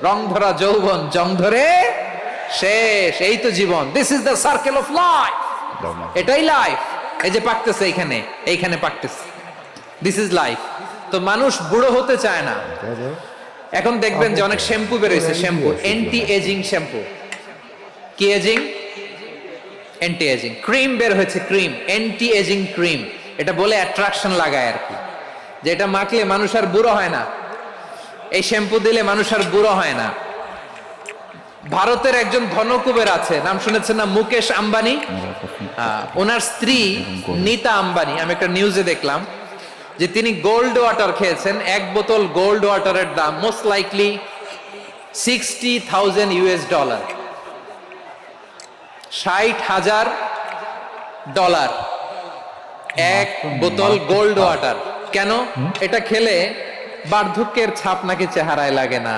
রং ধরা যৌবন জং ধরে শেষ, এই তো জীবন। This is the circle of life, এটাই লাইফ। এই যে পাকতেছে এইখানে, এইখানে পাকতেছে, দিস ইজ লাইফ। তো মানুষ বুড়ো হতে চায় না। এখন দেখবেন যে অনেক শ্যাম্পু বেরোইছে, শ্যাম্পু অ্যান্টি এজিং শ্যাম্পু। কি এজিং? Anti ageing. ক্রিম বের হয়েছে, ক্রিম অ্যান্টি এজিং ক্রিম। এটা বলে অ্যাট্রাকশন লাগায় আর কি, যে এটা মাখলে মানুষ আর বুড়ো হয় না, এই শ্যাম্পু দিলে মানুষ আর বুড়ো হয় না। ভারতের একজন ধনকুবের আছে, নাম শুনেছেন না? মুকেশ আম্বানি। ওনার স্ত্রী নীতা আম্বানি, আমি একটা নিউজে দেখলাম যে তিনি গোল্ড ওয়াটার খেয়েছেন। এক বোতল গোল্ড ওয়াটারের দাম মোস্ট লাইকলি $60,000, $60,000 এক বোতল গোল্ড ওয়াটার। কেন? এটা খেলে বার্ধক্যের ছাপ নাকি চেহারায় লাগে না।